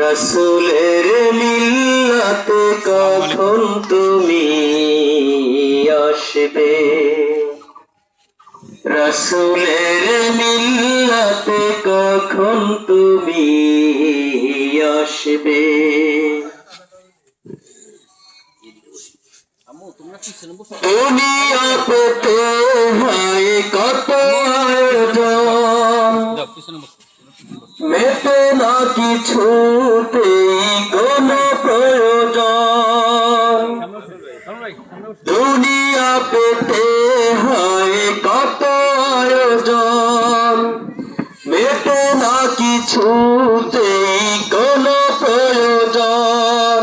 রাসূলের মিল্লাতে কখন তুমি আসবে? রাসূলের মিল্লাতে কখন তুমি আসবে? দুনিয়া পেতে হয় কত আয়োজন, মেটে না কিছুতেই কোনো প্রয়োজন। দুনিয়া পেতে হয় কত আয়োজন, মেটে না কিছুতেই কোনো প্রয়োজন।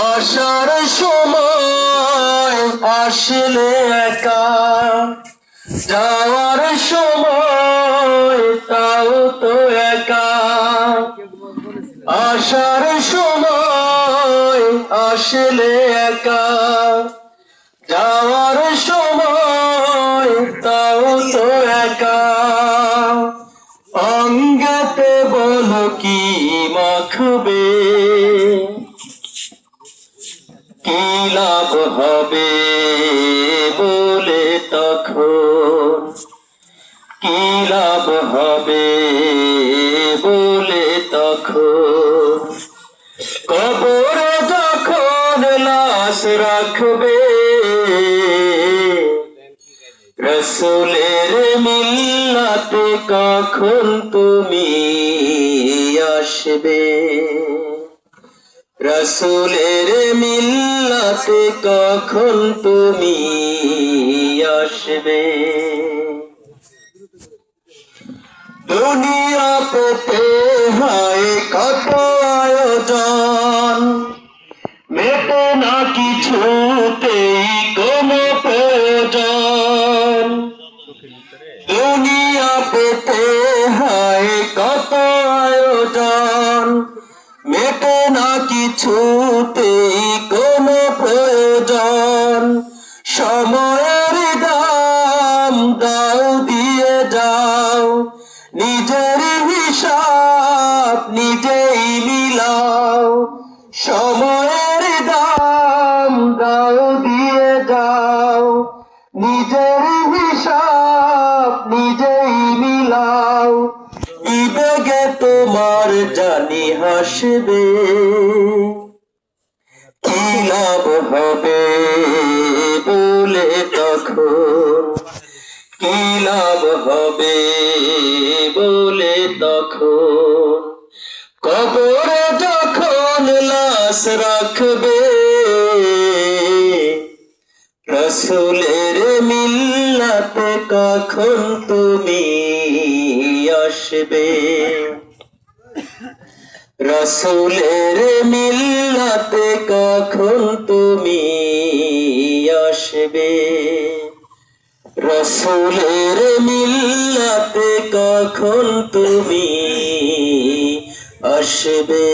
আসার সময় আসলে একা, যাওয়ার সময় তাও তো একা। আসার সময় আসলে একা, যাওয়ার সময় তাও তো একা। অঙ্গেতে বলো কি মাখবে, কি লাভ হবে বলে তখন, কি লাভ হবে বলে তখন। কবরে যখন লাশ রাখবে, রাসূলের মিল্লাতে কখন তুমি আসবে? রাসূলের মিল্লাতে কখন তুমি আসবে? দুনিয়া পেতে হয় কত আয়োজন, মেটে না কিছুতেই কোনো প্রয়োজন। দুনিয়া পেতে হয় কত আয়োজন, মেটে না কিছুতেই কোনো প্রয়োজন। সময়ের দাম দাও দিয়ে যাও, নিজের হিসাব নিজেই মিলাও। সময়ের দাম দাও দিয়ে যাও, নিজের হিসাব নিজেই মিলাও। বিবেকে তোমার জানি হাসবে, কি লাভ হবে বলে তখন, কি লাভ হবে বলে তখন। কবরে যখন লাশ রাখবে, রাসূলের মিল্লাতে কখন তুমি আসবে? রাসূলের মিল্লাতে কখন তুমি আসবে? রাসূলের মিল্লাতে কখন তুমি আসবে?